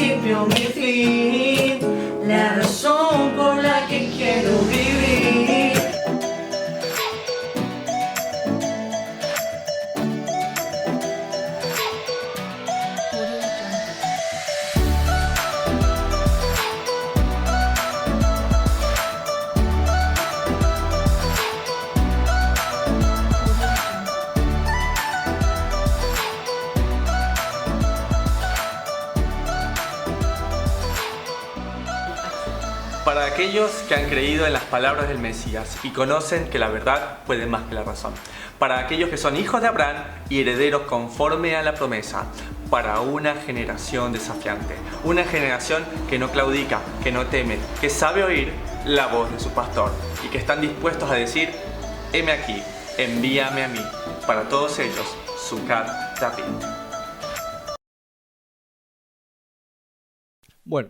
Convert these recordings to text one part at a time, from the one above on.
principio, mi fin, la razón por la que quiero vivir. Para aquellos que han creído en las palabras del Mesías y conocen que la verdad puede más que la razón. Para aquellos que son hijos de Abraham y herederos conforme a la promesa. Para una generación desafiante. Una generación que no claudica, que no teme, que sabe oír la voz de su pastor y que están dispuestos a decir: heme aquí, envíame a mí. Para todos ellos, Sucat David. Bueno,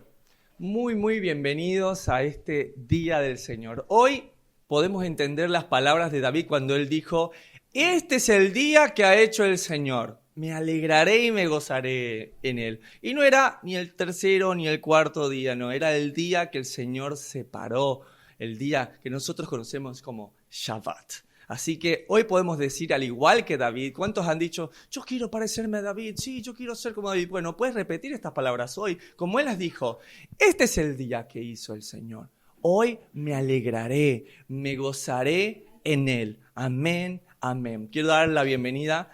muy bienvenidos a este Día del Señor. Hoy podemos entender las palabras de David cuando él dijo: este es el día que ha hecho el Señor. Me alegraré y me gozaré en él. Y no era ni el tercero ni el cuarto día, no. Era el día que el Señor separó. El día que nosotros conocemos como Shabbat. Así que hoy podemos decir, al igual que David, ¿cuántos han dicho: yo quiero parecerme a David? Sí, yo quiero ser como David. Bueno, puedes repetir estas palabras hoy, como él las dijo. Este es el día que hizo el Señor. Hoy me alegraré, me gozaré en él. Amén, amén. Quiero dar la bienvenida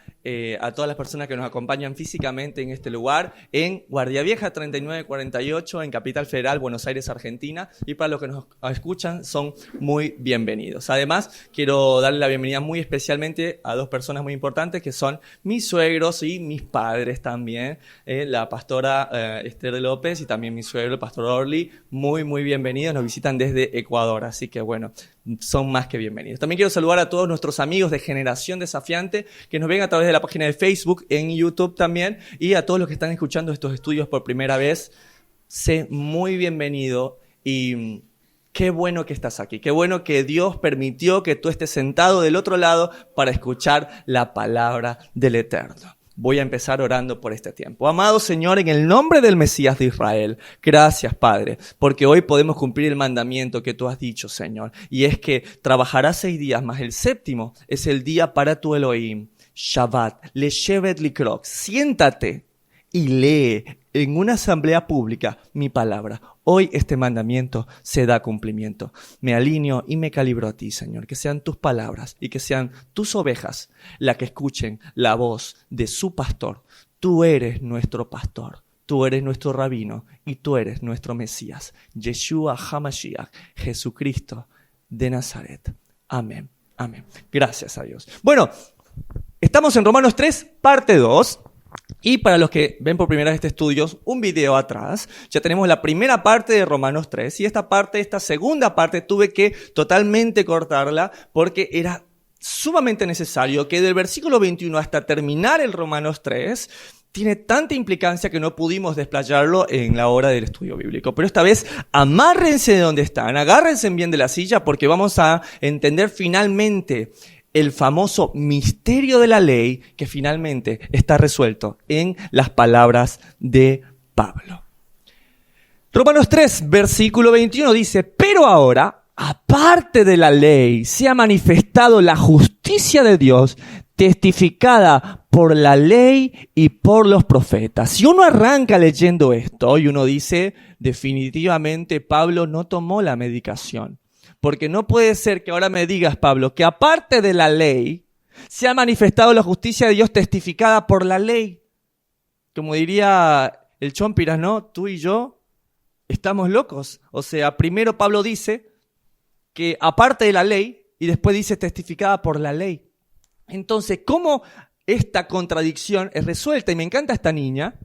a todas las personas que nos acompañan físicamente en este lugar, en Guardia Vieja 3948, en Capital Federal, Buenos Aires, Argentina. Y para los que nos escuchan, son muy bienvenidos. Además, quiero darle la bienvenida muy especialmente a dos personas muy importantes, que son mis suegros y mis padres también. La pastora Esther López y también mi suegro, el pastor Orly. Muy bienvenidos. Nos visitan desde Ecuador, así que bueno, son más que bienvenidos. También quiero saludar a todos nuestros amigos de Generación Desafiante que nos ven a través de la página de Facebook, en YouTube también, y a todos los que están escuchando estos estudios por primera vez. Sé muy bienvenido y qué bueno que estás aquí. Qué bueno que Dios permitió que tú estés sentado del otro lado para escuchar la palabra del Eterno. Voy a empezar orando por este tiempo. Amado Señor, en el nombre del Mesías de Israel, gracias, Padre, porque hoy podemos cumplir el mandamiento que tú has dicho, Señor, y es que trabajarás 6 días, más el séptimo es el día para tu Elohim, Shabbat, Leshevet Likrok. Siéntate y lee en una asamblea pública mi palabra. Hoy este mandamiento se da cumplimiento. Me alineo y me calibro a ti, Señor. Que sean tus palabras y que sean tus ovejas las que escuchen la voz de su pastor. Tú eres nuestro pastor. Tú eres nuestro rabino y tú eres nuestro Mesías. Yeshua HaMashiach, Jesucristo de Nazaret. Amén. Amén. Gracias a Dios. Bueno, estamos en Romanos 3, parte 2. Y para los que ven por primera vez este estudio, un video atrás, ya tenemos la primera parte de Romanos 3. Y esta segunda parte, tuve que totalmente cortarla porque era sumamente necesario que del versículo 21 hasta terminar el Romanos 3, tiene tanta implicancia que no pudimos desplayarlo en la hora del estudio bíblico. Pero esta vez, amárrense de donde están, agárrense bien de la silla porque vamos a entender finalmente el famoso misterio de la ley que finalmente está resuelto en las palabras de Pablo. Romanos 3, versículo 21 dice: pero ahora, aparte de la ley, se ha manifestado la justicia de Dios, testificada por la ley y por los profetas. Si uno arranca leyendo esto y uno dice, definitivamente Pablo no tomó la medicación. Porque no puede ser que ahora me digas, Pablo, que aparte de la ley, se ha manifestado la justicia de Dios testificada por la ley. Como diría el Chompiras, ¿no? Tú y yo estamos locos. O sea, primero Pablo dice que aparte de la ley, y después dice testificada por la ley. Entonces, ¿cómo esta contradicción es resuelta? Y me encanta esta niña.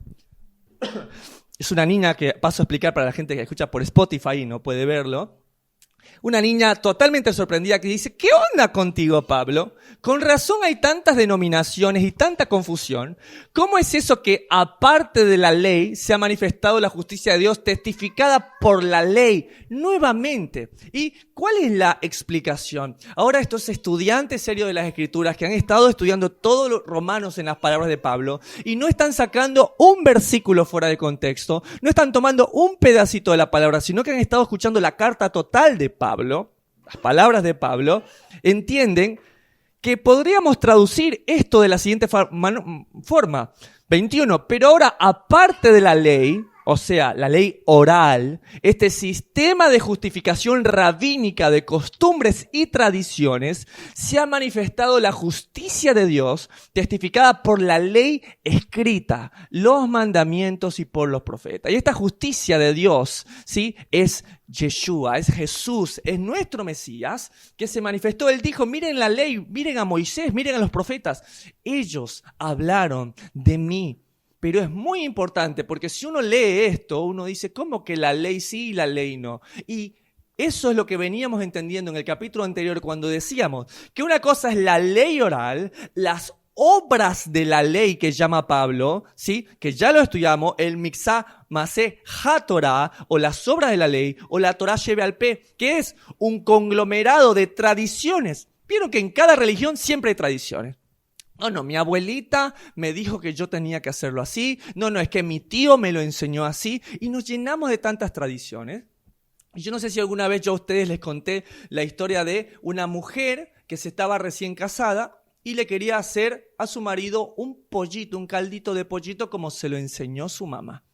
Es una niña que paso a explicar para la gente que escucha por Spotify y no puede verlo. Una niña totalmente sorprendida que dice, ¿qué onda contigo, Pablo? Con razón hay tantas denominaciones y tanta confusión. ¿Cómo es eso que aparte de la ley se ha manifestado la justicia de Dios testificada por la ley nuevamente? ¿Y cuál es la explicación? Ahora estos estudiantes serios de las Escrituras que han estado estudiando todos los romanos en las palabras de Pablo y no están sacando un versículo fuera de contexto, no están tomando un pedacito de la palabra, sino que han estado escuchando la carta total de Pablo, las palabras de Pablo, entienden que podríamos traducir esto de la siguiente forma. 21. Pero ahora, aparte de la ley, o sea, la ley oral, este sistema de justificación rabínica de costumbres y tradiciones, se ha manifestado la justicia de Dios, testificada por la ley escrita, los mandamientos y por los profetas. Y esta justicia de Dios, ¿sí?, es Yeshua, es Jesús, es nuestro Mesías, que se manifestó. Él dijo, miren la ley, miren a Moisés, miren a los profetas. Ellos hablaron de mí. Pero es muy importante porque si uno lee esto, uno dice, ¿cómo que la ley sí y la ley no? Y eso es lo que veníamos entendiendo en el capítulo anterior cuando decíamos que una cosa es la ley oral, las obras de la ley que llama Pablo, ¿sí?, que ya lo estudiamos, el Mixá Masé HaTorah, o las obras de la ley, o la Torah Shebe'al Peh, que es un conglomerado de tradiciones. Vieron que en cada religión siempre hay tradiciones. No, mi abuelita me dijo que yo tenía que hacerlo así. No, es que mi tío me lo enseñó así. Y nos llenamos de tantas tradiciones. Y yo no sé si alguna vez yo a ustedes les conté la historia de una mujer que se estaba recién casada y le quería hacer a su marido un pollito, un caldito de pollito como se lo enseñó su mamá.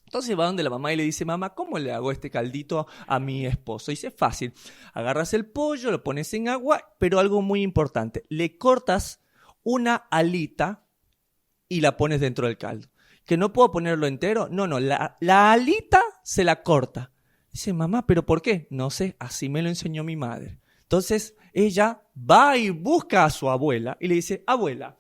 Entonces va donde la mamá y le dice, mamá, ¿cómo le hago este caldito a mi esposo? Y dice, fácil. Agarras el pollo, lo pones en agua, pero algo muy importante, le cortas una alita y la pones dentro del caldo. ¿Que no puedo ponerlo entero? No, la alita se la corta. Dice, mamá, ¿pero por qué? No sé, así me lo enseñó mi madre. Entonces ella va y busca a su abuela y le dice, abuela,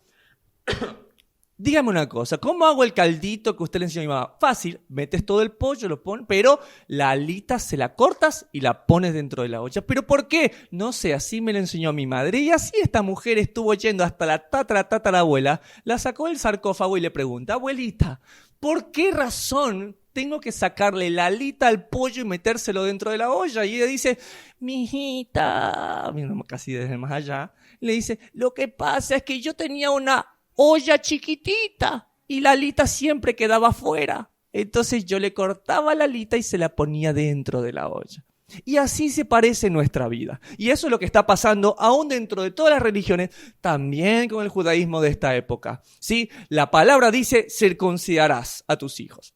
dígame una cosa, ¿cómo hago el caldito que usted le enseñó a mi mamá? Fácil, metes todo el pollo, lo pones, pero la alita se la cortas y la pones dentro de la olla. ¿Pero por qué? No sé, así me lo enseñó mi madre. Y así esta mujer estuvo yendo hasta la tatarabuela, la sacó del sarcófago y le pregunta, abuelita, ¿por qué razón tengo que sacarle la alita al pollo y metérselo dentro de la olla? Y ella dice, mijita, casi desde más allá, le dice, lo que pasa es que yo tenía una olla chiquitita y la alita siempre quedaba afuera. Entonces yo le cortaba la alita y se la ponía dentro de la olla. Y así se parece nuestra vida. Y eso es lo que está pasando aún dentro de todas las religiones, también con el judaísmo de esta época. ¿Sí? La palabra dice, circuncidarás a tus hijos.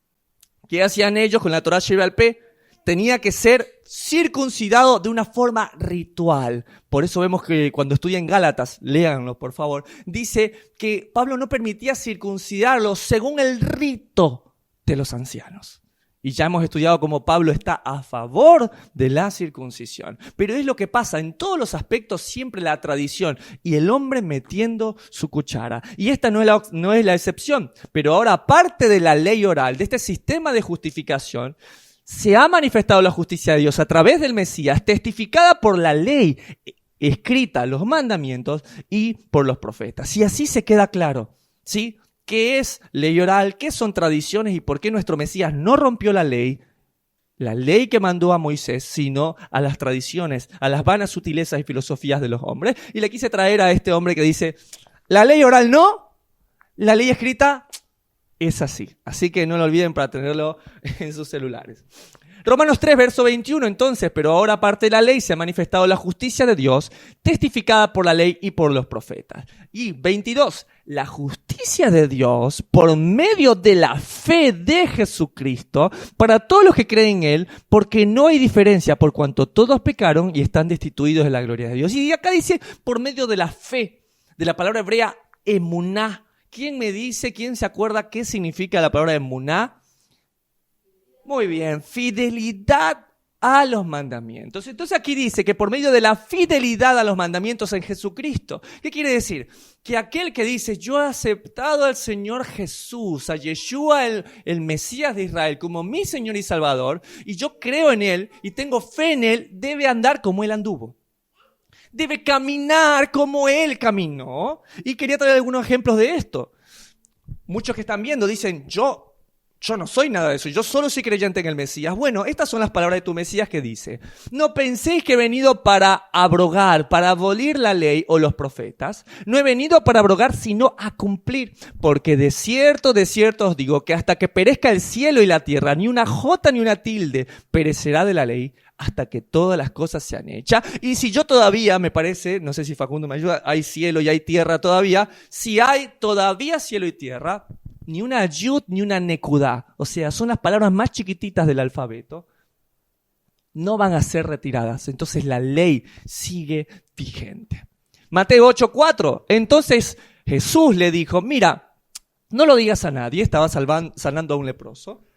¿Qué hacían ellos con la Torah Shebe'al Peh? Tenía que ser circuncidado de una forma ritual. Por eso vemos que cuando estudian Gálatas, léanlo por favor, dice que Pablo no permitía circuncidarlo según el rito de los ancianos. Y ya hemos estudiado cómo Pablo está a favor de la circuncisión. Pero es lo que pasa en todos los aspectos, siempre la tradición y el hombre metiendo su cuchara. Y esta no es la excepción. Pero ahora, aparte de la ley oral, de este sistema de justificación, se ha manifestado la justicia de Dios a través del Mesías, testificada por la ley escrita, los mandamientos y por los profetas. Y así se queda claro, ¿sí?, qué es ley oral, qué son tradiciones y por qué nuestro Mesías no rompió la ley que mandó a Moisés, sino a las tradiciones, a las vanas sutilezas y filosofías de los hombres. Y le quise traer a este hombre que dice, la ley oral no, la ley escrita es así. Así que no lo olviden para tenerlo en sus celulares. Romanos 3, verso 21, entonces, pero ahora aparte de la ley se ha manifestado la justicia de Dios, testificada por la ley y por los profetas. Y 22, la justicia de Dios por medio de la fe de Jesucristo para todos los que creen en Él, porque no hay diferencia por cuanto todos pecaron y están destituidos de la gloria de Dios. Y acá dice por medio de la fe, de la palabra hebrea emuná. ¿Quién me dice, quién se acuerda qué significa la palabra emuná? Muy bien, fidelidad a los mandamientos. Entonces aquí dice que por medio de la fidelidad a los mandamientos en Jesucristo. ¿Qué quiere decir? Que aquel que dice, yo he aceptado al Señor Jesús, a Yeshua, el Mesías de Israel, como mi Señor y Salvador, y yo creo en Él y tengo fe en Él, debe andar como Él anduvo. Debe caminar como Él caminó. Y quería traer algunos ejemplos de esto. Muchos que están viendo dicen, yo no soy nada de eso, yo solo soy creyente en el Mesías. Bueno, estas son las palabras de tu Mesías que dice, no penséis que he venido para abrogar, para abolir la ley o los profetas. No he venido para abrogar, sino a cumplir. Porque de cierto os digo que hasta que perezca el cielo y la tierra, ni una jota ni una tilde perecerá de la ley, hasta que todas las cosas sean hechas. Y si yo todavía, me parece, no sé si Facundo me ayuda, hay cielo y hay tierra todavía, si hay todavía cielo y tierra, ni una yud ni una nekudá, o sea, son las palabras más chiquititas del alfabeto, no van a ser retiradas. Entonces la ley sigue vigente. Mateo 8:4. Entonces Jesús le dijo, mira, no lo digas a nadie, estaba sanando a un leproso,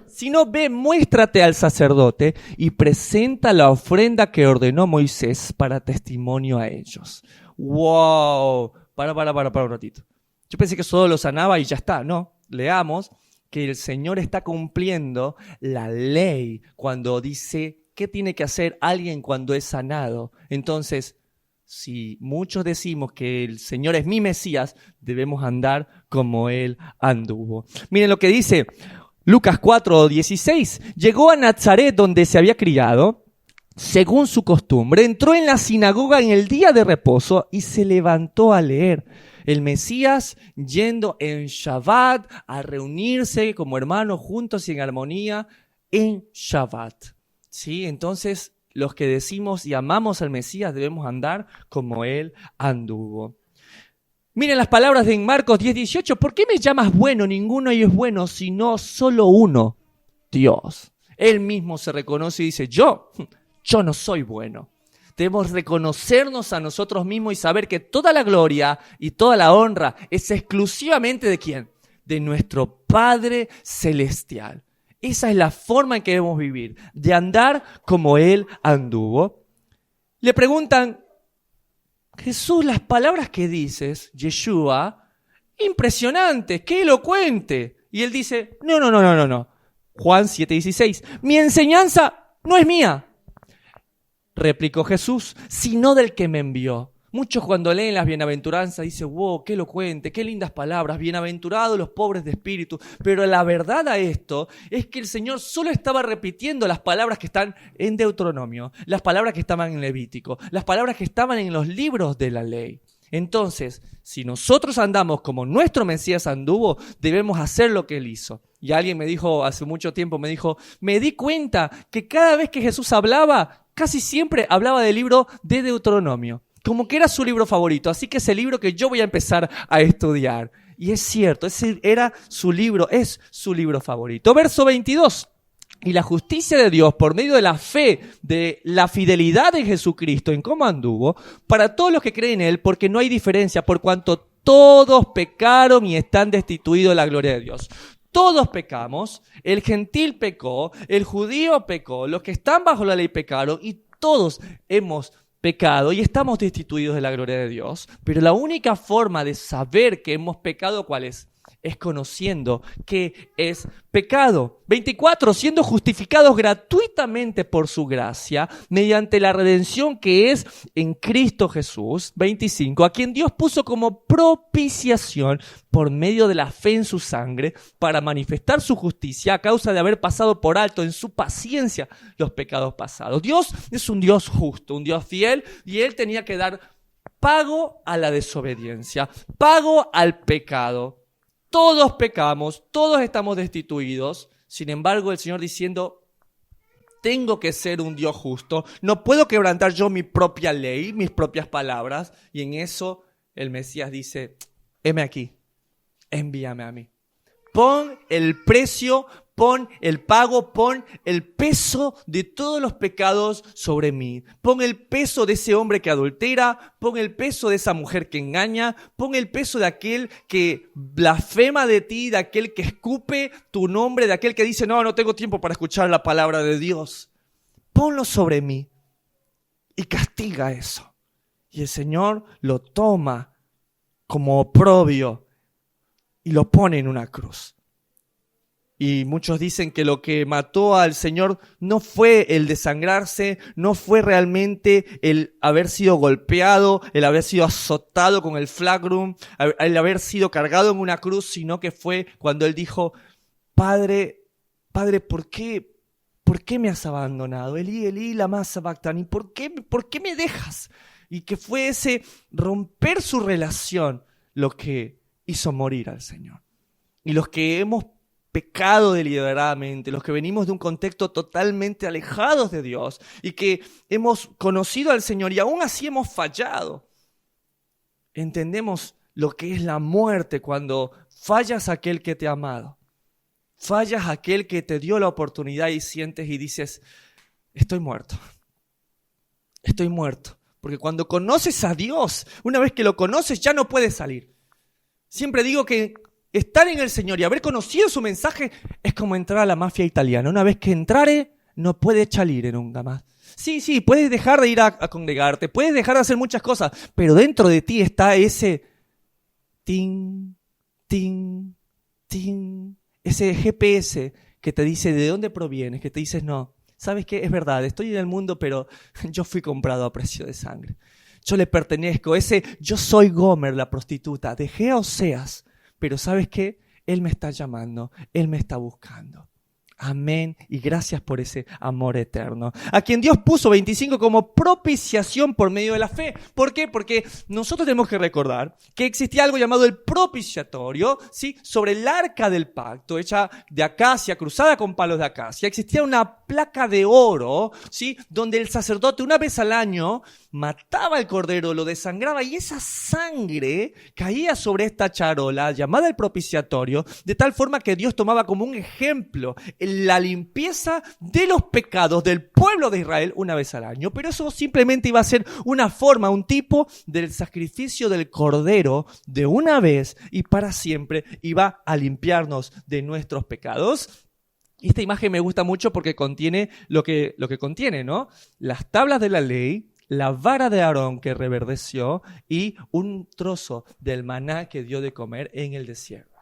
sino ve, muéstrate al sacerdote y presenta la ofrenda que ordenó Moisés para testimonio a ellos. ¡Wow! Para un ratito. Yo pensé que solo lo sanaba y ya está. No, leamos que el Señor está cumpliendo la ley cuando dice qué tiene que hacer alguien cuando es sanado. Entonces, si muchos decimos que el Señor es mi Mesías, debemos andar como Él anduvo. Miren lo que dice Lucas 4:16. Llegó a Nazaret donde se había criado, según su costumbre, entró en la sinagoga en el día de reposo y se levantó a leer. El Mesías yendo en Shabbat a reunirse como hermanos juntos y en armonía en Shabbat. ¿Sí? Entonces, los que decimos y amamos al Mesías debemos andar como Él anduvo. Miren las palabras de Marcos 10:18. ¿Por qué me llamas bueno? Ninguno de ellos es bueno, sino solo uno, Dios. Él mismo se reconoce y dice, yo no soy bueno. Debemos reconocernos a nosotros mismos y saber que toda la gloria y toda la honra es exclusivamente ¿de quién? De nuestro Padre Celestial. Esa es la forma en que debemos vivir, de andar como Él anduvo. Le preguntan, Jesús, las palabras que dices, Yeshua, impresionantes, qué elocuente. Y Él dice, no. Juan 7:16, mi enseñanza no es mía, replicó Jesús, sino del que me envió. Muchos cuando leen las bienaventuranzas dicen, wow, qué elocuente, qué lindas palabras, bienaventurados los pobres de espíritu. Pero la verdad a esto es que el Señor solo estaba repitiendo las palabras que están en Deuteronomio, las palabras que estaban en Levítico, las palabras que estaban en los libros de la ley. Entonces, si nosotros andamos como nuestro Mesías anduvo, debemos hacer lo que Él hizo. Y alguien me dijo hace mucho tiempo, me di cuenta que cada vez que Jesús hablaba, casi siempre hablaba del libro de Deuteronomio, como que era su libro favorito, así que es el libro que yo voy a empezar a estudiar. Y es cierto, ese era su libro, es su libro favorito. Verso 22. Y la justicia de Dios por medio de la fe, de la fidelidad de Jesucristo en cómo anduvo, para todos los que creen en Él, porque no hay diferencia, por cuanto todos pecaron y están destituidos de la gloria de Dios. Todos pecamos, el gentil pecó, el judío pecó, los que están bajo la ley pecaron y todos hemos pecado y estamos destituidos de la gloria de Dios. Pero la única forma de saber que hemos pecado, ¿cuál es? Es conociendo qué es pecado. 24, siendo justificados gratuitamente por su gracia, mediante la redención que es en Cristo Jesús. 25, a quien Dios puso como propiciación por medio de la fe en su sangre, para manifestar su justicia a causa de haber pasado por alto en su paciencia los pecados pasados. Dios es un Dios justo, un Dios fiel, y Él tenía que dar pago a la desobediencia, pago al pecado. Todos pecamos, todos estamos destituidos. Sin embargo, el Señor diciendo, tengo que ser un Dios justo. No puedo quebrantar yo mi propia ley, mis propias palabras. Y en eso el Mesías dice, heme aquí, envíame a mí. Pon el precio, pon el pago, pon el peso de todos los pecados sobre mí. Pon el peso de ese hombre que adultera, pon el peso de esa mujer que engaña, pon el peso de aquel que blasfema de ti, de aquel que escupe tu nombre, de aquel que dice, no tengo tiempo para escuchar la palabra de Dios. ponlo sobre mí y castiga eso. Y el Señor lo toma como oprobio y lo pone en una cruz. Y muchos dicen que lo que mató al Señor no fue el desangrarse, no fue realmente el haber sido golpeado, el haber sido azotado con el flagrum, el haber sido cargado en una cruz, sino que fue cuando Él dijo, Padre, ¿por qué me has abandonado? Elí, Elí, lama sabactani, ¿por qué me dejas? Y que fue ese romper su relación lo que hizo morir al Señor. Y los que hemos pecado deliberadamente, los que venimos de un contexto totalmente alejados de Dios y que hemos conocido al Señor y aún así hemos fallado, entendemos lo que es la muerte cuando fallas a aquel que te ha amado, fallas a aquel que te dio la oportunidad y sientes y dices, estoy muerto, porque cuando conoces a Dios, una vez que lo conoces ya no puedes salir. Siempre digo que estar en el Señor y haber conocido su mensaje es como entrar a la mafia italiana. Una vez que entrare, no puedes salir nunca más. Sí, puedes dejar de ir a congregarte, puedes dejar de hacer muchas cosas, pero dentro de ti está ese ting, ting, ting, ese GPS que te dice de dónde provienes, que te dices, no, ¿sabes qué? Es verdad, estoy en el mundo, pero yo fui comprado a precio de sangre. Yo le pertenezco, yo soy Gomer, la prostituta, dejé a Oseas. Pero ¿sabes qué? Él me está llamando, Él me está buscando. Amén. Y gracias por ese amor eterno. A quien Dios puso 25 como propiciación por medio de la fe. ¿Por qué? Porque nosotros tenemos que recordar que existía algo llamado el propiciatorio, ¿sí? Sobre el arca del pacto, hecha de acacia, cruzada con palos de acacia. Existía una placa de oro, ¿sí? Donde el sacerdote una vez al año mataba al cordero, lo desangraba y esa sangre caía sobre esta charola llamada el propiciatorio, de tal forma que Dios tomaba como un ejemplo la limpieza de los pecados del pueblo de Israel una vez al año, pero eso simplemente iba a ser una forma, un tipo del sacrificio del cordero de una vez y para siempre iba a limpiarnos de nuestros pecados. Y esta imagen me gusta mucho porque contiene lo que contiene, ¿no? Las tablas de la ley, la vara de Aarón que reverdeció y un trozo del maná que dio de comer en el desierto.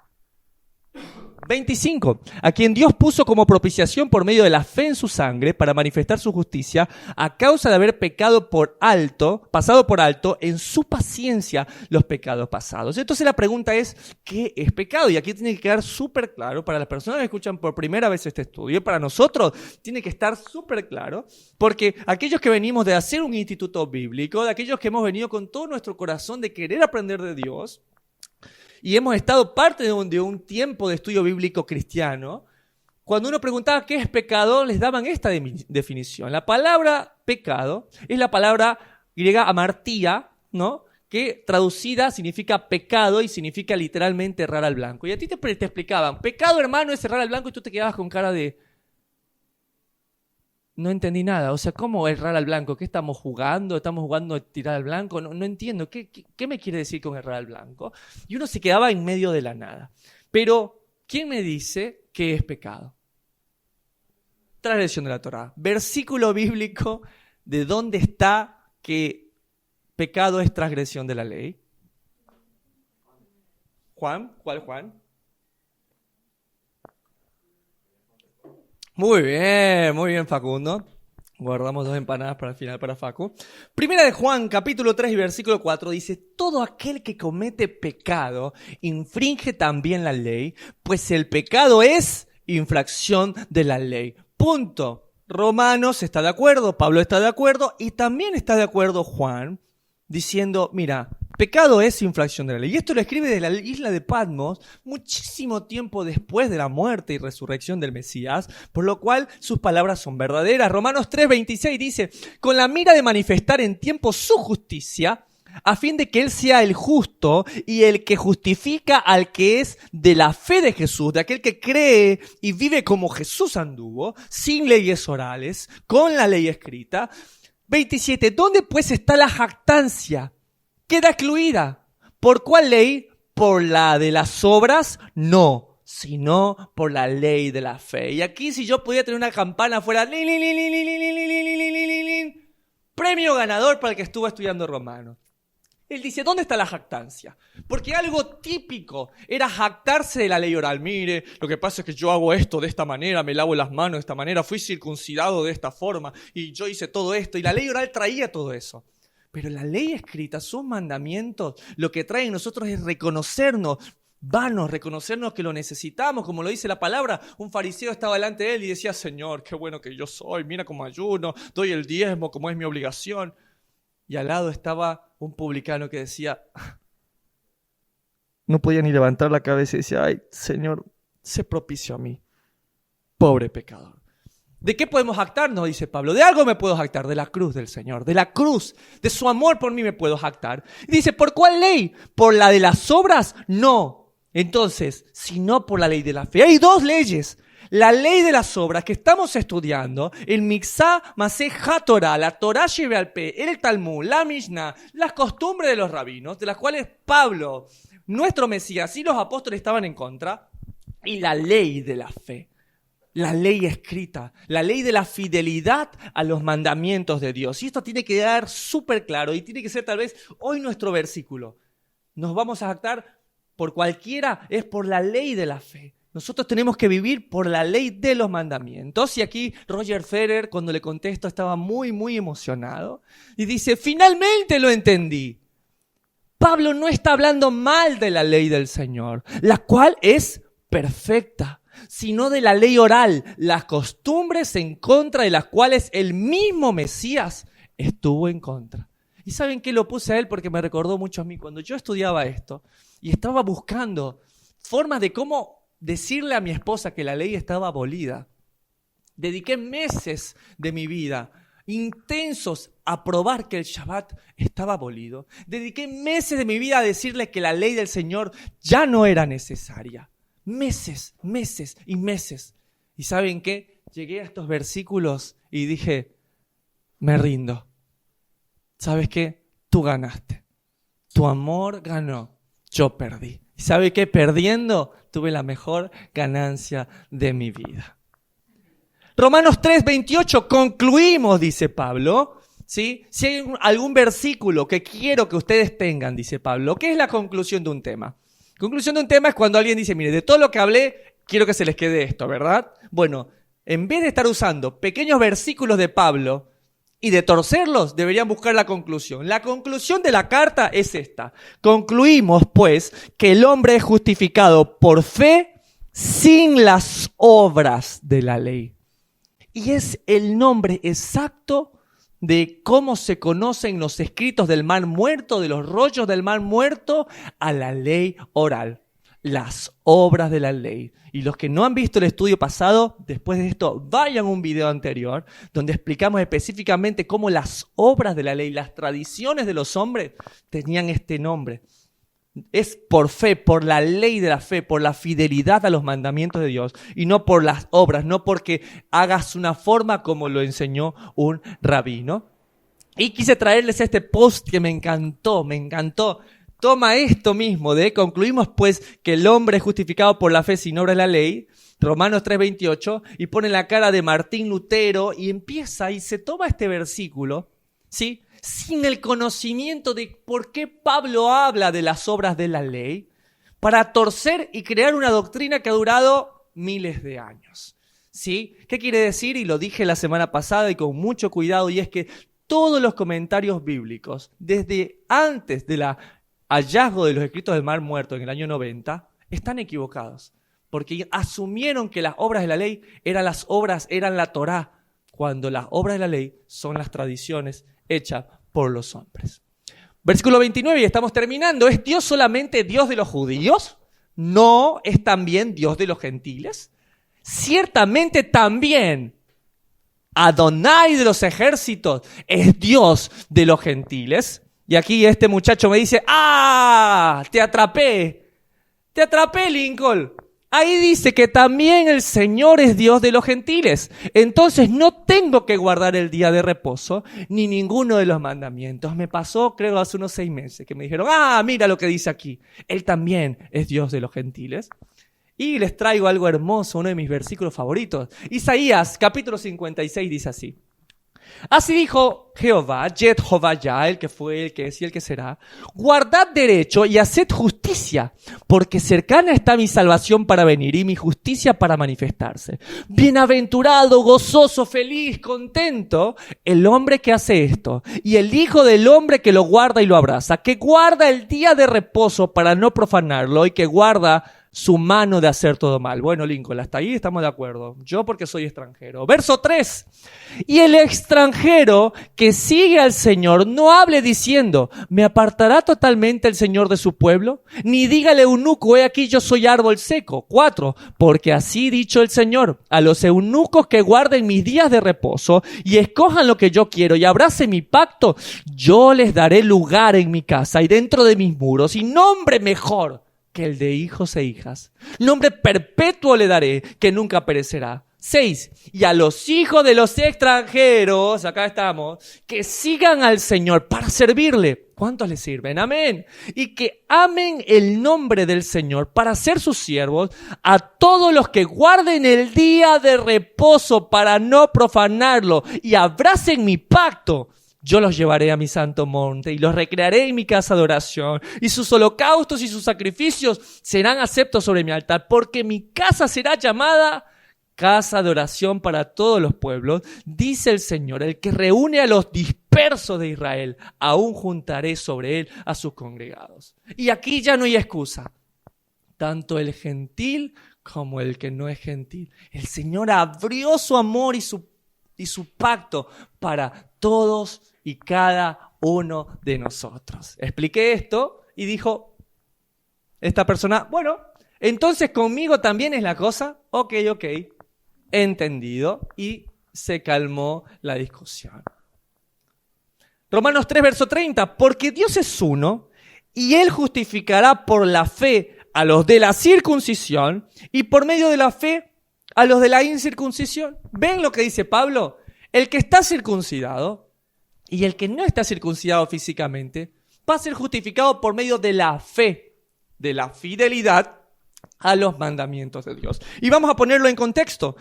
25. A quien Dios puso como propiciación por medio de la fe en su sangre para manifestar su justicia a causa de haber pasado por alto en su paciencia los pecados pasados. Entonces la pregunta es, ¿qué es pecado? Y aquí tiene que quedar súper claro para las personas que escuchan por primera vez este estudio y para nosotros tiene que estar súper claro porque aquellos que venimos de hacer un instituto bíblico, de aquellos que hemos venido con todo nuestro corazón de querer aprender de Dios, y hemos estado parte de un tiempo de estudio bíblico cristiano, cuando uno preguntaba qué es pecado, les daban esta definición. La palabra pecado es la palabra griega amartía, ¿no? Que traducida significa pecado y significa literalmente errar al blanco. Y a ti te explicaban, pecado hermano es errar al blanco y tú te quedabas con cara de... No entendí nada, o sea, ¿cómo errar al blanco? ¿Qué estamos jugando? ¿Estamos jugando a tirar al blanco? No entiendo, ¿qué me quiere decir con errar al blanco? Y uno se quedaba en medio de la nada. Pero, ¿quién me dice qué es pecado? Transgresión de la Torá. Versículo bíblico de dónde está que pecado es transgresión de la ley. Juan, ¿cuál Juan? Muy bien, Facundo. Guardamos 2 empanadas para el final para Facu. Primera de Juan, capítulo 3 y versículo 4 dice, todo aquel que comete pecado infringe también la ley, pues el pecado es infracción de la ley. Punto. Romanos está de acuerdo, Pablo está de acuerdo y también está de acuerdo Juan, diciendo, mira, pecado es infracción de la ley. Y esto lo escribe de la isla de Patmos muchísimo tiempo después de la muerte y resurrección del Mesías, por lo cual sus palabras son verdaderas. Romanos 3:26 dice, con la mira de manifestar en tiempo su justicia, a fin de que Él sea el justo y el que justifica al que es de la fe de Jesús, de aquel que cree y vive como Jesús anduvo, sin leyes orales, con la ley escrita. 27. ¿Dónde pues está la jactancia? Queda excluida. ¿Por cuál ley? ¿Por la de las obras? No, sino por la ley de la fe. Y aquí si yo pudiera tener una campana afuera, premio ganador para el que estuvo estudiando Romanos. Él dice, ¿dónde está la jactancia? Porque algo típico era jactarse de la ley oral. Mire, lo que pasa es que yo hago esto de esta manera, me lavo las manos de esta manera, fui circuncidado de esta forma y yo hice todo esto. Y la ley oral traía todo eso. Pero la ley escrita, sus mandamientos, lo que traen nosotros es reconocernos vanos, reconocernos que lo necesitamos, como lo dice la palabra. Un fariseo estaba delante de él y decía, Señor, qué bueno que yo soy, mira cómo ayuno, doy el diezmo como es mi obligación. Y al lado estaba un publicano que decía, no podía ni levantar la cabeza y decía, ay, Señor, sé propicio a mí, pobre pecador. ¿De qué podemos jactarnos? Dice Pablo. De algo me puedo jactar, de la cruz del Señor, de la cruz, de su amor por mí me puedo jactar. Y dice, ¿por cuál ley? ¿Por la de las obras? No. Entonces, sino por la ley de la fe. Hay dos leyes. La ley de las obras que estamos estudiando, el Miksá Masej HaTorah, la Torah Shebe'al Peh, el Talmud, la Mishnah, las costumbres de los rabinos, de las cuales Pablo, nuestro Mesías y los apóstoles estaban en contra, y la ley de la fe. La ley escrita, la ley de la fidelidad a los mandamientos de Dios. Y esto tiene que quedar súper claro y tiene que ser tal vez hoy nuestro versículo. Nos vamos a jactar por cualquiera, es por la ley de la fe. Nosotros tenemos que vivir por la ley de los mandamientos. Y aquí Roger Federer, cuando le contesto, estaba muy, muy emocionado. Y dice, finalmente lo entendí. Pablo no está hablando mal de la ley del Señor, la cual es perfecta, sino de la ley oral, las costumbres en contra de las cuales el mismo Mesías estuvo en contra. ¿Y saben qué? Lo puse a él porque me recordó mucho a mí. Cuando yo estudiaba esto y estaba buscando formas de cómo decirle a mi esposa que la ley estaba abolida, dediqué meses de mi vida intensos a probar que el Shabbat estaba abolido. Dediqué meses de mi vida a decirle que la ley del Señor ya no era necesaria. Meses, meses y meses. ¿Y saben qué? Llegué a estos versículos y dije, me rindo. ¿Sabes qué? Tú ganaste. Tu amor ganó. Yo perdí. ¿Y sabe qué? Perdiendo, tuve la mejor ganancia de mi vida. Romanos 3:28, concluimos, dice Pablo. ¿Sí? Si hay algún versículo que quiero que ustedes tengan, dice Pablo, ¿qué es la conclusión de un tema? Conclusión de un tema es cuando alguien dice, mire, de todo lo que hablé, quiero que se les quede esto, ¿verdad? Bueno, en vez de estar usando pequeños versículos de Pablo y de torcerlos, deberían buscar la conclusión. La conclusión de la carta es esta. Concluimos, pues, que el hombre es justificado por fe sin las obras de la ley. Y es el nombre exacto de cómo se conocen los escritos del Mar Muerto, de los rollos del Mar Muerto, a la ley oral, las obras de la ley. Y los que no han visto el estudio pasado, después de esto, vayan a un video anterior, donde explicamos específicamente cómo las obras de la ley, las tradiciones de los hombres, tenían este nombre. Es por fe, por la ley de la fe, por la fidelidad a los mandamientos de Dios y no por las obras, no porque hagas una forma como lo enseñó un rabino. Y quise traerles este post que me encantó. Toma esto mismo de concluimos pues que el hombre es justificado por la fe sin obras de la ley, Romanos 3:28, y pone la cara de Martín Lutero y empieza y se toma este versículo, ¿sí?, sin el conocimiento de por qué Pablo habla de las obras de la ley, para torcer y crear una doctrina que ha durado miles de años. ¿Sí? ¿Qué quiere decir? Y lo dije la semana pasada y con mucho cuidado, y es que todos los comentarios bíblicos, desde antes del hallazgo de los escritos del Mar Muerto en el año 90, están equivocados, porque asumieron que las obras de la ley eran la Torá, cuando las obras de la ley son las tradiciones hechas por los hombres. Versículo 29, y estamos terminando. ¿Es Dios solamente Dios de los judíos? ¿No es también Dios de los gentiles? Ciertamente también Adonai de los ejércitos es Dios de los gentiles. Y aquí este muchacho me dice, ¡ah! Te atrapé, Lincoln. Ahí dice que también el Señor es Dios de los gentiles. Entonces no tengo que guardar el día de reposo ni ninguno de los mandamientos. Me pasó, creo, hace unos 6 meses que me dijeron, mira lo que dice aquí. Él también es Dios de los gentiles. Y les traigo algo hermoso, uno de mis versículos favoritos. Isaías, capítulo 56, dice así. Así dijo Jehová, Jehová ya, el que fue, el que es y el que será. Guardad derecho y haced justicia, porque cercana está mi salvación para venir y mi justicia para manifestarse. Bienaventurado, gozoso, feliz, contento, el hombre que hace esto, y el hijo del hombre que lo guarda y lo abraza, que guarda el día de reposo para no profanarlo y que guarda su mano de hacer todo mal. Bueno, Lincoln, hasta ahí estamos de acuerdo. Yo porque soy extranjero. Verso 3. Y el extranjero que sigue al Señor no hable diciendo, ¿me apartará totalmente el Señor de su pueblo? Ni dígale eunuco, he aquí yo soy árbol seco. 4. Porque así dicho el Señor, a los eunucos que guarden mis días de reposo y escojan lo que yo quiero y abracen mi pacto, yo les daré lugar en mi casa y dentro de mis muros y nombre mejor que el de hijos e hijas. Nombre perpetuo le daré, que nunca perecerá. 6. Y a los hijos de los extranjeros, acá estamos, que sigan al Señor para servirle. ¿Cuántos le sirven? Amén. Y que amen el nombre del Señor para ser sus siervos, a todos los que guarden el día de reposo para no profanarlo y abracen mi pacto. Yo los llevaré a mi santo monte y los recrearé en mi casa de oración, y sus holocaustos y sus sacrificios serán aceptos sobre mi altar, porque mi casa será llamada casa de oración para todos los pueblos, dice el Señor, el que reúne a los dispersos de Israel, aún juntaré sobre él a sus congregados. Y aquí ya no hay excusa, tanto el gentil como el que no es gentil. El Señor abrió su amor y su pacto para todos y cada uno de nosotros. Expliqué esto y dijo esta persona, bueno, entonces conmigo también es la cosa. Ok, entendido. Y se calmó la discusión. Romanos 3, verso 30, porque Dios es uno y Él justificará por la fe a los de la circuncisión y por medio de la fe a los de la incircuncisión. ¿Ven lo que dice Pablo? El que está circuncidado y el que no está circuncidado físicamente va a ser justificado por medio de la fe, de la fidelidad a los mandamientos de Dios. Y vamos a ponerlo en contexto.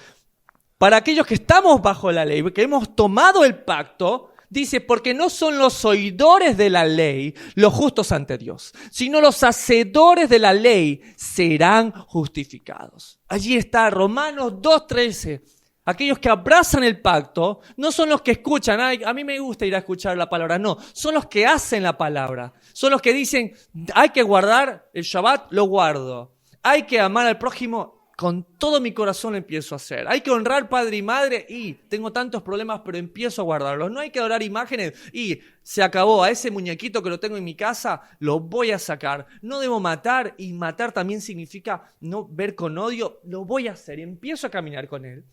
Para aquellos que estamos bajo la ley, que hemos tomado el pacto, dice, porque no son los oidores de la ley los justos ante Dios, sino los hacedores de la ley serán justificados. Allí está Romanos 2:13. Aquellos que abrazan el pacto no son los que escuchan, ay, a mí me gusta ir a escuchar la palabra, no, son los que hacen la palabra, son los que dicen, hay que guardar el Shabbat, lo guardo, hay que amar al prójimo, con todo mi corazón lo empiezo a hacer, hay que honrar padre y madre, y tengo tantos problemas, pero empiezo a guardarlos, no hay que adorar imágenes, y se acabó, a ese muñequito que lo tengo en mi casa, lo voy a sacar, no debo matar, y matar también significa no ver con odio, lo voy a hacer, y empiezo a caminar con él.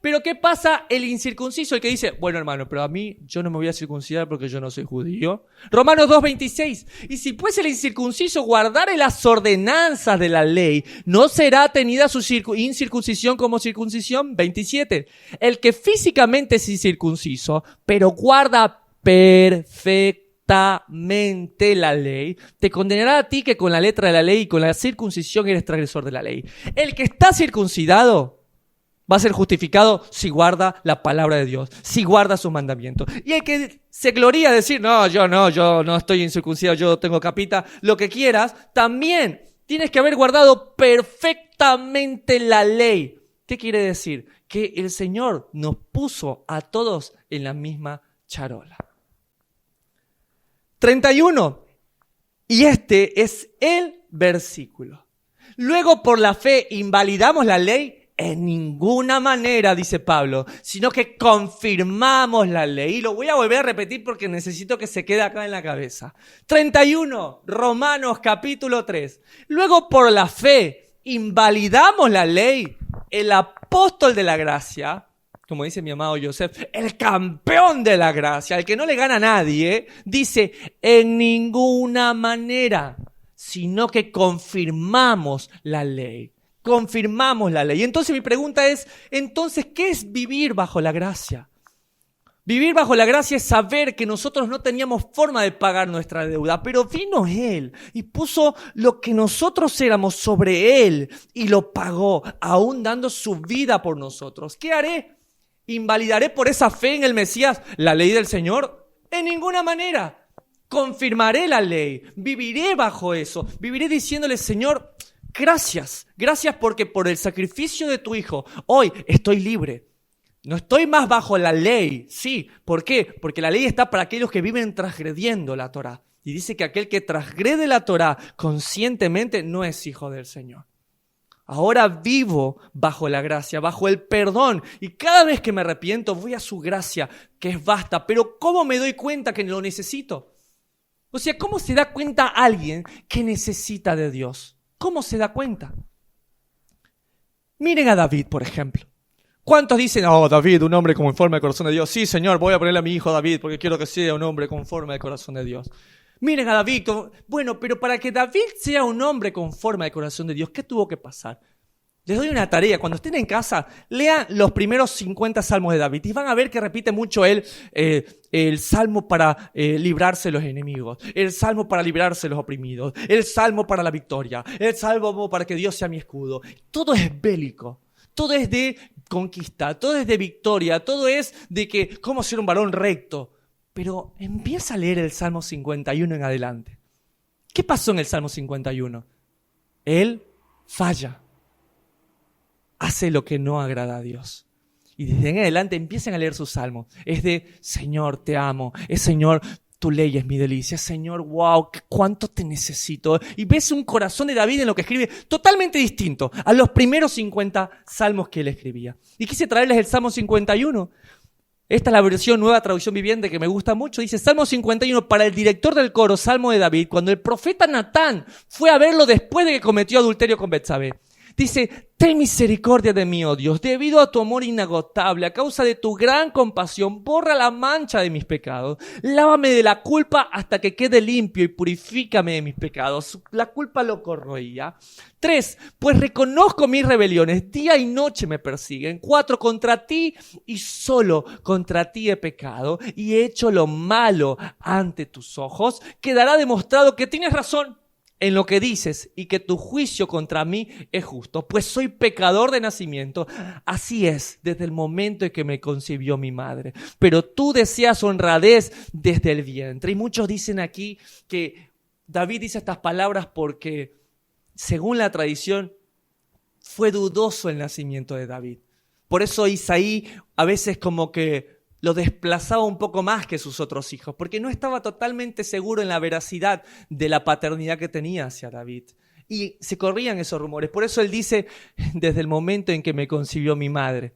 Pero ¿qué pasa el incircunciso? El que dice, bueno hermano, pero a mí yo no me voy a circuncidar porque yo no soy judío. Romanos 2:26. Y si pues el incircunciso guardare las ordenanzas de la ley, ¿no será tenida su incircuncisión como circuncisión? 27. El que físicamente es incircunciso, pero guarda perfectamente la ley, te condenará a ti que con la letra de la ley y con la circuncisión eres transgresor de la ley. El que está circuncidado va a ser justificado si guarda la palabra de Dios, si guarda sus mandamientos. Y el que se gloría de decir, no, yo no estoy incircuncidado, yo tengo capita, lo que quieras, también tienes que haber guardado perfectamente la ley. ¿Qué quiere decir? Que el Señor nos puso a todos en la misma charola. 31. Y este es el versículo. Luego por la fe invalidamos la ley. En ninguna manera, dice Pablo, sino que confirmamos la ley. Y lo voy a volver a repetir porque necesito que se quede acá en la cabeza. 31, Romanos capítulo 3. Luego por la fe invalidamos la ley. El apóstol de la gracia, como dice mi amado Joseph, el campeón de la gracia, el que no le gana a nadie, dice, en ninguna manera, sino que confirmamos la ley. Confirmamos la ley. Entonces mi pregunta es, entonces, ¿qué es vivir bajo la gracia? Vivir bajo la gracia es saber que nosotros no teníamos forma de pagar nuestra deuda, pero vino Él y puso lo que nosotros éramos sobre Él y lo pagó, aún dando su vida por nosotros. ¿Qué haré? ¿Invalidaré por esa fe en el Mesías la ley del Señor? En ninguna manera. Confirmaré la ley, viviré bajo eso, viviré diciéndole, Señor, gracias porque por el sacrificio de tu Hijo, hoy estoy libre. No estoy más bajo la ley, sí. ¿Por qué? Porque la ley está para aquellos que viven transgrediendo la Torá. Y dice que aquel que transgrede la Torá conscientemente no es hijo del Señor. Ahora vivo bajo la gracia, bajo el perdón. Y cada vez que me arrepiento voy a su gracia, que es vasta. Pero ¿cómo me doy cuenta que lo necesito? O sea, ¿cómo se da cuenta alguien que necesita de Dios? ¿Cómo se da cuenta? Miren a David, por ejemplo. ¿Cuántos dicen, oh, David, un hombre conforme al corazón de Dios? Sí, Señor, voy a ponerle a mi hijo David porque quiero que sea un hombre conforme al corazón de Dios. Miren a David. Bueno, pero para que David sea un hombre conforme al corazón de Dios, ¿qué tuvo que pasar? Les doy una tarea. Cuando estén en casa, lean los primeros 50 salmos de David y van a ver que repite mucho él el salmo para librarse de los enemigos, el salmo para librarse de los oprimidos, el salmo para la victoria, el salmo para que Dios sea mi escudo. Todo es bélico, todo es de conquista, todo es de victoria, todo es de que cómo ser un varón recto. Pero empieza a leer el Salmo 51 en adelante. ¿Qué pasó en el Salmo 51? Él falla. Hace lo que no agrada a Dios. Y desde en adelante empiezan a leer sus salmos. Es de, Señor, te amo. Es, Señor, tu ley es mi delicia. Señor, wow, cuánto te necesito. Y ves un corazón de David en lo que escribe totalmente distinto a los primeros 50 salmos que él escribía. Y quise traerles el Salmo 51. Esta es la versión Nueva Traducción Viviente que me gusta mucho. Dice, Salmo 51, para el director del coro, Salmo de David, cuando el profeta Natán fue a verlo después de que cometió adulterio con Betsabé. Dice, ten misericordia de mí, oh Dios, debido a tu amor inagotable, a causa de tu gran compasión, borra la mancha de mis pecados. Lávame de la culpa hasta que quede limpio y purifícame de mis pecados. La culpa lo corroía. 3, pues reconozco mis rebeliones, día y noche me persiguen. 4, contra ti y solo contra ti he pecado y he hecho lo malo ante tus ojos. Quedará demostrado que tienes razón en lo que dices y que tu juicio contra mí es justo, pues soy pecador de nacimiento. Así es desde el momento en que me concibió mi madre. Pero tú deseas honradez desde el vientre. Y muchos dicen aquí que David dice estas palabras porque, según la tradición, fue dudoso el nacimiento de David. Por eso Isaí a veces como que lo desplazaba un poco más que sus otros hijos, porque no estaba totalmente seguro en la veracidad de la paternidad que tenía hacia David. Y se corrían esos rumores. Por eso él dice, desde el momento en que me concibió mi madre.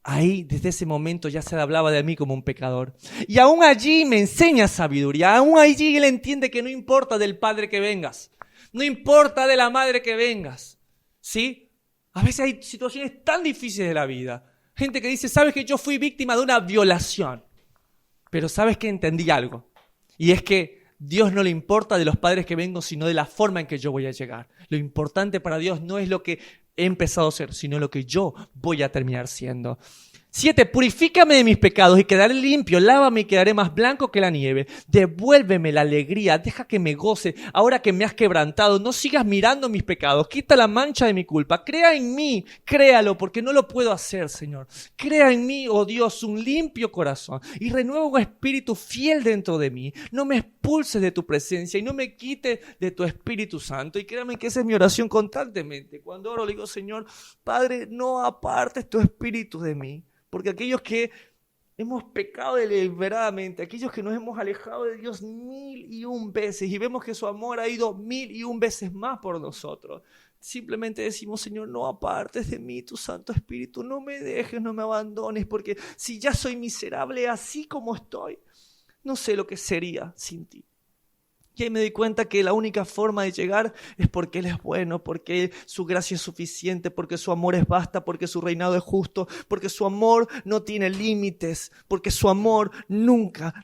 Ahí, desde ese momento, ya se hablaba de mí como un pecador. Y aún allí me enseña sabiduría. Aún allí él entiende que no importa del padre que vengas. No importa de la madre que vengas. ¿Sí? A veces hay situaciones tan difíciles de la vida. Gente que dice, ¿sabes que yo fui víctima de una violación? Pero ¿sabes que entendí algo? Y es que Dios no le importa de los padres que vengo, sino de la forma en que yo voy a llegar. Lo importante para Dios no es lo que he empezado a ser, sino lo que yo voy a terminar siendo. 7, purifícame de mis pecados y quedaré limpio, lávame y quedaré más blanco que la nieve. Devuélveme la alegría, deja que me goce, ahora que me has quebrantado, no sigas mirando mis pecados, quita la mancha de mi culpa, crea en mí, créalo, porque no lo puedo hacer, Señor. Crea en mí, oh Dios, un limpio corazón y renueva un espíritu fiel dentro de mí. No me expulses de tu presencia y no me quites de tu Espíritu Santo. Y créame que esa es mi oración constantemente. Cuando oro le digo, Señor, Padre, no apartes tu espíritu de mí. Porque aquellos que hemos pecado deliberadamente, aquellos que nos hemos alejado de Dios 1001 veces y vemos que su amor ha ido 1001 veces más por nosotros, simplemente decimos, Señor, no apartes de mí tu Santo Espíritu, no me dejes, no me abandones, porque si ya soy miserable así como estoy, no sé lo que sería sin ti. Y ahí me di cuenta que la única forma de llegar es porque Él es bueno, porque su gracia es suficiente, porque su amor es vasta, porque su reinado es justo, porque su amor no tiene límites, porque su amor nunca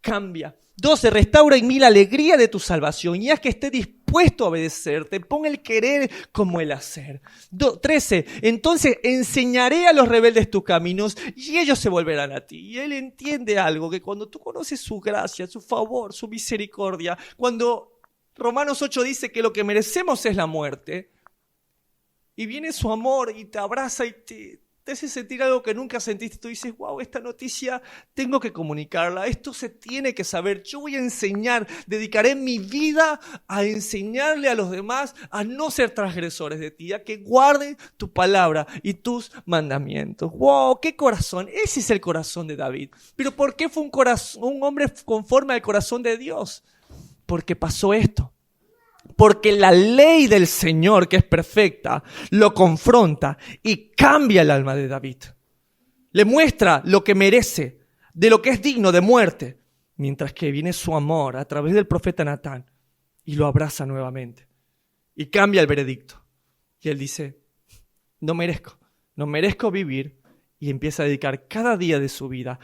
cambia. 12, restaura en mí la alegría de tu salvación y haz que esté dispuesto a obedecerte. Pon el querer como el hacer. 13, entonces enseñaré a los rebeldes tus caminos y ellos se volverán a ti. Y él entiende algo, que cuando tú conoces su gracia, su favor, su misericordia, cuando Romanos 8 dice que lo que merecemos es la muerte, y viene su amor y te abraza y te te hace sentir algo que nunca sentiste. Tú dices, wow, esta noticia tengo que comunicarla, esto se tiene que saber. Yo voy a enseñar, dedicaré mi vida a enseñarle a los demás a no ser transgresores de ti, a que guarden tu palabra y tus mandamientos. Wow, qué corazón. Ese es el corazón de David. Pero ¿por qué fue un hombre conforme al corazón de Dios? Porque pasó esto. Porque la ley del Señor, que es perfecta, lo confronta y cambia el alma de David. Le muestra lo que merece, de lo que es digno de muerte, mientras que viene su amor a través del profeta Natán y lo abraza nuevamente. Y cambia el veredicto. Y él dice, no merezco vivir. Y empieza a dedicar cada día de su vida,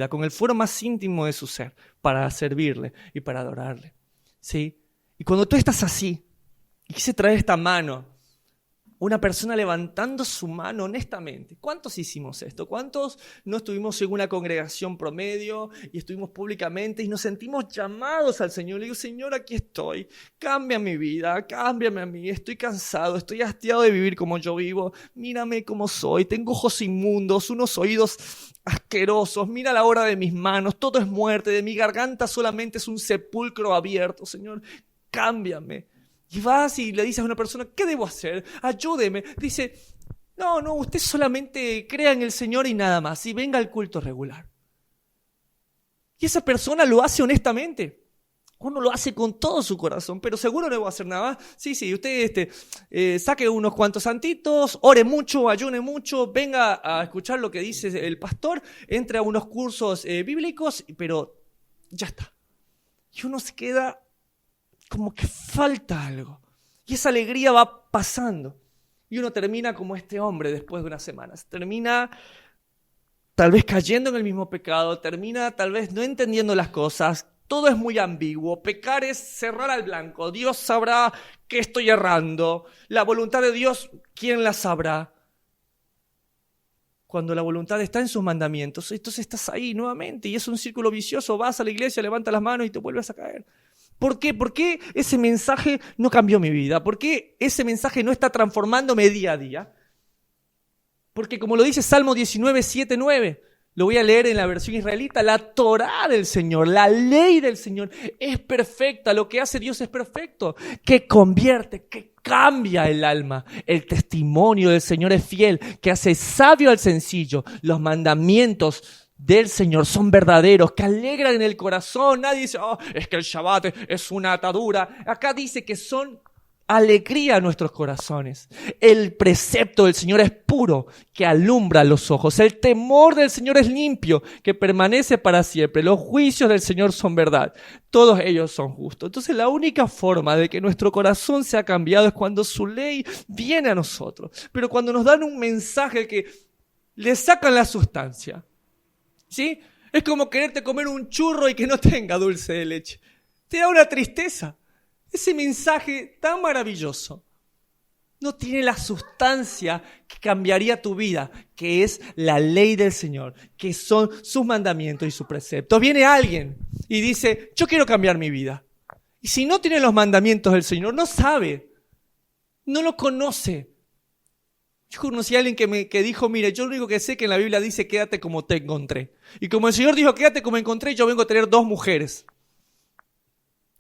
con el fuero más íntimo de su ser, para servirle y para adorarle. ¿Sí? Y cuando tú estás así, y quise traer esta mano, una persona levantando su mano honestamente. ¿Cuántos hicimos esto? ¿Cuántos no estuvimos en una congregación promedio y estuvimos públicamente y nos sentimos llamados al Señor? Le digo, Señor, aquí estoy, cambia mi vida, cámbiame a mí, estoy cansado, estoy hastiado de vivir como yo vivo, mírame como soy, tengo ojos inmundos, unos oídos asquerosos, mira la obra de mis manos, todo es muerte, de mi garganta solamente es un sepulcro abierto, Señor, cámbiame. Y vas y le dices a una persona, ¿qué debo hacer? Ayúdeme. Dice, no, usted solamente crea en el Señor y nada más. Y venga al culto regular. Y esa persona lo hace honestamente. Uno lo hace con todo su corazón, pero seguro no va a hacer nada. Sí, usted saque unos cuantos santitos, ore mucho, ayune mucho, venga a escuchar lo que dice el pastor, entre a unos cursos bíblicos, pero ya está. Y uno se queda como que falta algo. Y esa alegría va pasando. Y uno termina como este hombre después de unas semanas. Termina tal vez cayendo en el mismo pecado. Termina tal vez no entendiendo las cosas. Todo es muy ambiguo. Pecar es cerrar al blanco. Dios sabrá que estoy errando. La voluntad de Dios, ¿quién la sabrá? Cuando la voluntad está en sus mandamientos, entonces estás ahí nuevamente. Y es un círculo vicioso. Vas a la iglesia, levantas las manos y te vuelves a caer. ¿Por qué? ¿Por qué ese mensaje no cambió mi vida? ¿Por qué ese mensaje no está transformándome día a día? Porque como lo dice Salmo 19, 7, 9, lo voy a leer en la versión israelita, la Torá del Señor, la ley del Señor es perfecta, lo que hace Dios es perfecto, que convierte, que cambia el alma. El testimonio del Señor es fiel, que hace sabio al sencillo. Los mandamientos del Señor son verdaderos, que alegran en el corazón. Nadie dice, es que el Shabbat es una atadura. Acá dice que son alegría a nuestros corazones. El precepto del Señor es puro, que alumbra los ojos. El temor del Señor es limpio, que permanece para siempre. Los juicios del Señor son verdad. Todos ellos son justos. Entonces la única forma de que nuestro corazón sea cambiado es cuando su ley viene a nosotros. Pero cuando nos dan un mensaje que le sacan la sustancia, ¿sí? Es como quererte comer un churro y que no tenga dulce de leche. Te da una tristeza. Ese mensaje tan maravilloso no tiene la sustancia que cambiaría tu vida, que es la ley del Señor, que son sus mandamientos y sus preceptos. Viene alguien y dice, yo quiero cambiar mi vida. Y si no tiene los mandamientos del Señor, no sabe, no lo conoce. Yo conocí a alguien que dijo, mire, yo lo único que sé que en la Biblia dice, quédate como te encontré. Y como el Señor dijo, quédate como encontré, yo vengo a tener 2 mujeres.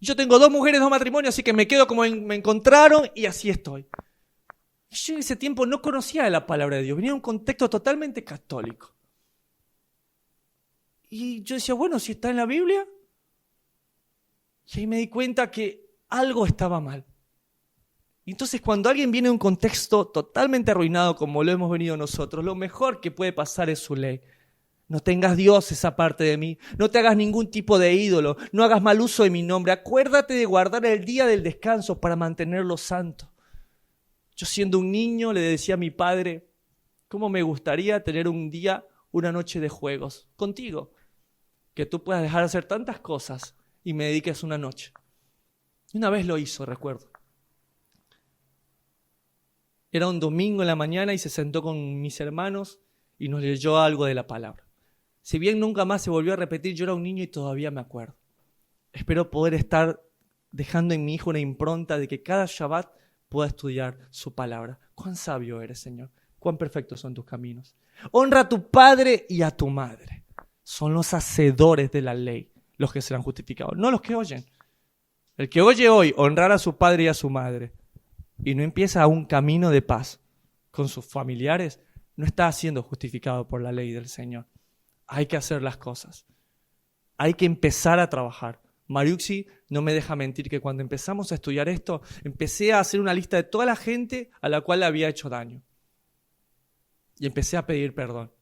Yo tengo 2 mujeres, 2 matrimonios, así que me quedo como me encontraron y así estoy. Y yo en ese tiempo no conocía la palabra de Dios, venía de un contexto totalmente católico. Y yo decía, bueno, si está en la Biblia. Y ahí me di cuenta que algo estaba mal. Y entonces cuando alguien viene de un contexto totalmente arruinado como lo hemos venido nosotros, lo mejor que puede pasar es su ley. No tengas dioses aparte de mí, no te hagas ningún tipo de ídolo, no hagas mal uso de mi nombre, acuérdate de guardar el día del descanso para mantenerlo santo. Yo siendo un niño le decía a mi padre, ¿cómo me gustaría tener un día, una noche de juegos contigo? Que tú puedas dejar de hacer tantas cosas y me dediques una noche. Y una vez lo hizo, recuerdo. Era un domingo en la mañana y se sentó con mis hermanos y nos leyó algo de la palabra. Si bien nunca más se volvió a repetir, yo era un niño y todavía me acuerdo. Espero poder estar dejando en mi hijo una impronta de que cada Shabbat pueda estudiar su palabra. ¿Cuán sabio eres, Señor? cuán perfectos son tus caminos. Honra a tu padre y a tu madre. Son los hacedores de la ley los que serán justificados, no los que oyen. El que oye hoy honrar a su padre y a su madre y no empieza un camino de paz con sus familiares, no está siendo justificado por la ley del Señor. Hay que hacer las cosas. Hay que empezar a trabajar. Mariuxi no me deja mentir que cuando empezamos a estudiar esto, empecé a hacer una lista de toda la gente a la cual le había hecho daño. Y empecé a pedir perdón.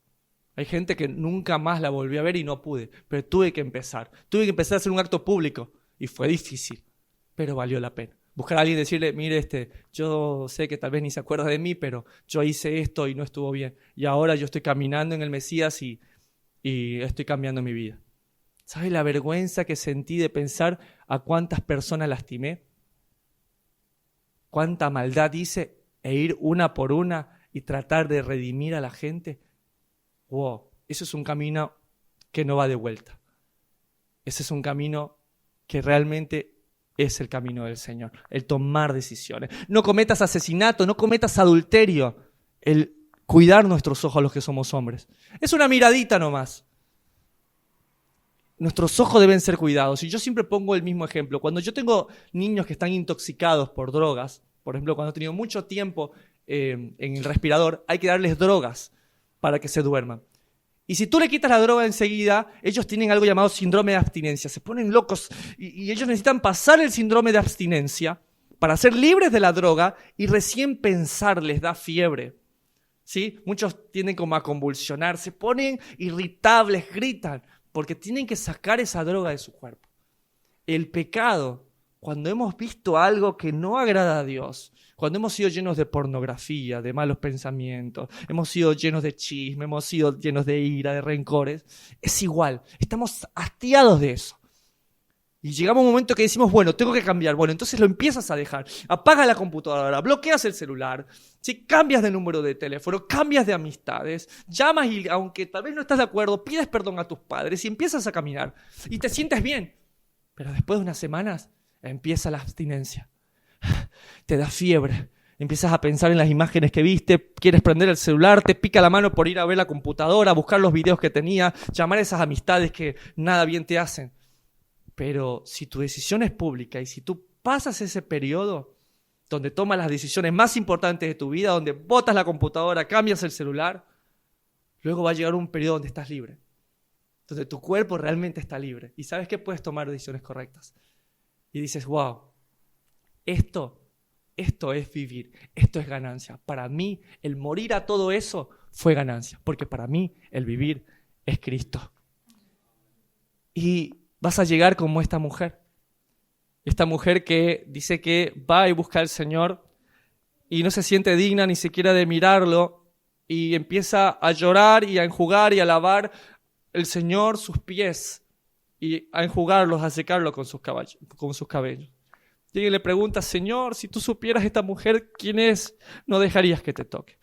Hay gente que nunca más la volví a ver y no pude, pero tuve que empezar. Tuve que empezar a hacer un acto público y fue difícil, pero valió la pena. Buscar a alguien y decirle, mire, yo sé que tal vez ni se acuerda de mí, pero yo hice esto y no estuvo bien. Y ahora yo estoy caminando en el Mesías y estoy cambiando mi vida. ¿Sabes la vergüenza que sentí de pensar a cuántas personas lastimé? ¿Cuánta maldad hice? E ir una por una y tratar de redimir a la gente. Wow, eso es un camino que no va de vuelta. Ese es un camino que realmente es el camino del Señor, el tomar decisiones. No cometas asesinato, no cometas adulterio, el cuidar nuestros ojos a los que somos hombres. Es una miradita nomás. Nuestros ojos deben ser cuidados. Y yo siempre pongo el mismo ejemplo. Cuando yo tengo niños que están intoxicados por drogas, por ejemplo, cuando he tenido mucho tiempo en el respirador, hay que darles drogas para que se duerman. Y si tú le quitas la droga enseguida, ellos tienen algo llamado síndrome de abstinencia. Se ponen locos y ellos necesitan pasar el síndrome de abstinencia para ser libres de la droga y recién pensar les da fiebre. ¿Sí? Muchos tienden como a convulsionar, se ponen irritables, gritan, porque tienen que sacar esa droga de su cuerpo. El pecado, cuando hemos visto algo que no agrada a Dios, cuando hemos sido llenos de pornografía, de malos pensamientos, hemos sido llenos de chisme, hemos sido llenos de ira, de rencores, es igual, estamos hastiados de eso. Y llegamos a un momento que decimos, bueno, tengo que cambiar. Bueno, entonces lo empiezas a dejar. Apagas la computadora, bloqueas el celular, ¿sí? Cambias de número de teléfono, cambias de amistades, llamas y aunque tal vez no estás de acuerdo, pides perdón a tus padres y empiezas a caminar. Y te sientes bien. Pero después de unas semanas empieza la abstinencia. Te da fiebre. Empiezas a pensar en las imágenes que viste, quieres prender el celular, te pica la mano por ir a ver la computadora, buscar los videos que tenía, llamar a esas amistades que nada bien te hacen. Pero si tu decisión es pública y si tú pasas ese periodo donde tomas las decisiones más importantes de tu vida, donde botas la computadora, cambias el celular, luego va a llegar un periodo donde estás libre, donde tu cuerpo realmente está libre y sabes que puedes tomar decisiones correctas. Y dices, wow, esto es vivir, esto es ganancia. Para mí, el morir a todo eso fue ganancia, porque para mí el vivir es Cristo. Y vas a llegar como esta mujer que dice que va y busca al Señor y no se siente digna ni siquiera de mirarlo y empieza a llorar y a enjugar y a lavar el Señor sus pies y a enjugarlos, a secarlos con sus cabellos. Y alguien le pregunta, Señor, si tú supieras esta mujer quién es, no dejarías que te toque.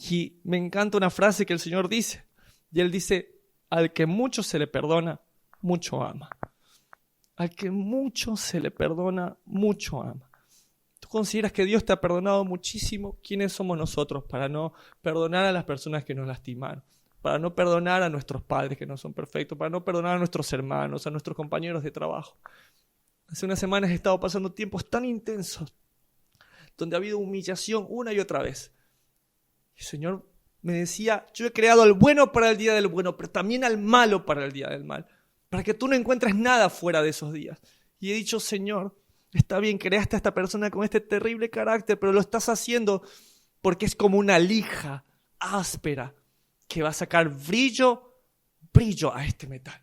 Y me encanta una frase que el Señor dice, y Él dice, al que mucho se le perdona, mucho ama. Al que mucho se le perdona, mucho ama. ¿Tú consideras que Dios te ha perdonado muchísimo? ¿Quiénes somos nosotros para no perdonar a las personas que nos lastimaron? Para no perdonar a nuestros padres que no son perfectos, para no perdonar a nuestros hermanos, a nuestros compañeros de trabajo. Hace unas semanas he estado pasando tiempos tan intensos donde ha habido humillación una y otra vez. El Señor me decía, yo he creado al bueno para el día del bueno, pero también al malo para el día del mal, para que tú no encuentres nada fuera de esos días. Y he dicho, Señor, está bien, creaste a esta persona con este terrible carácter, pero lo estás haciendo porque es como una lija áspera que va a sacar brillo a este metal.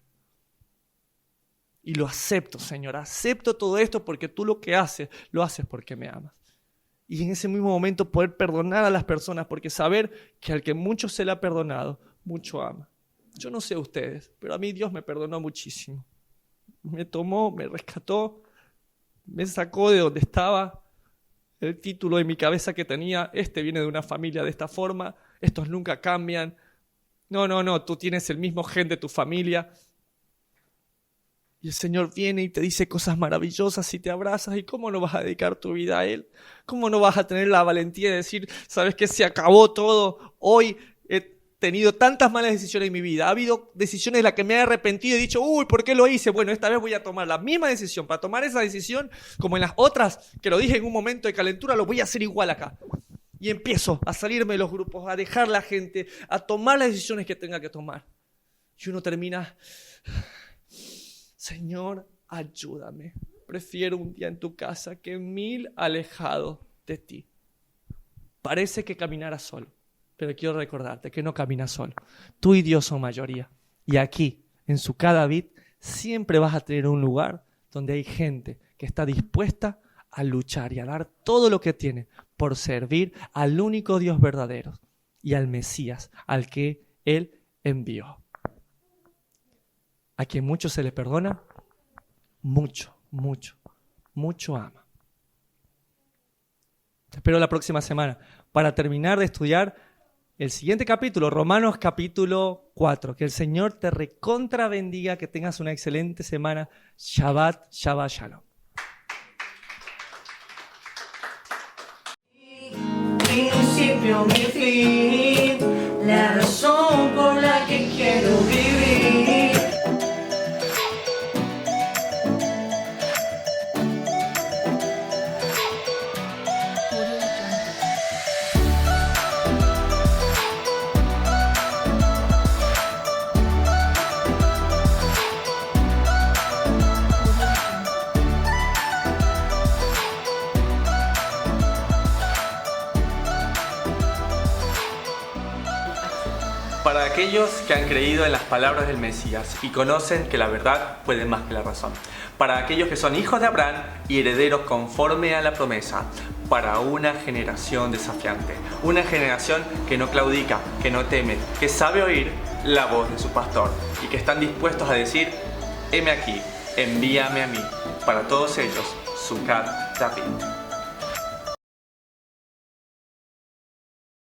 Y lo acepto, Señor, acepto todo esto porque tú lo que haces, lo haces porque me amas. Y en ese mismo momento poder perdonar a las personas, porque saber que al que mucho se le ha perdonado, mucho ama. Yo no sé ustedes, pero a mí Dios me perdonó muchísimo. Me tomó, me rescató, me sacó de donde estaba. El título en mi cabeza que tenía, viene de una familia de esta forma, estos nunca cambian. No, tú tienes el mismo gen de tu familia. Y el Señor viene y te dice cosas maravillosas y te abrazas. ¿Y cómo no vas a dedicar tu vida a Él? ¿Cómo no vas a tener la valentía de decir, sabes que se acabó todo? Hoy he tenido tantas malas decisiones en mi vida. Ha habido decisiones de las que me he arrepentido y he dicho, uy, ¿por qué lo hice? Bueno, esta vez voy a tomar la misma decisión. Para tomar esa decisión, como en las otras, que lo dije en un momento de calentura, lo voy a hacer igual acá. Y empiezo a salirme de los grupos, a dejar la gente, a tomar las decisiones que tenga que tomar. Y uno termina... Señor, ayúdame. Prefiero un día en tu casa que 1000 alejados de ti. Parece que caminarás solo, pero quiero recordarte que no caminas solo. Tú y Dios son mayoría. Y aquí, en su David, siempre vas a tener un lugar donde hay gente que está dispuesta a luchar y a dar todo lo que tiene por servir al único Dios verdadero y al Mesías, al que Él envió. A quien mucho se le perdona, mucho, mucho, mucho ama. Te espero la próxima semana para terminar de estudiar el siguiente capítulo, Romanos capítulo 4. Que el Señor te recontra bendiga, que tengas una excelente semana. Shabbat, Shabbat Shalom. Principio, mi fin, la razón por la que quiero vivir. Para aquellos que han creído en las palabras del Mesías y conocen que la verdad puede más que la razón. Para aquellos que son hijos de Abraham y herederos conforme a la promesa. Para una generación desafiante. Una generación que no claudica, que no teme, que sabe oír la voz de su pastor y que están dispuestos a decir, heme aquí, envíame a mí. Para todos ellos, Sucat David.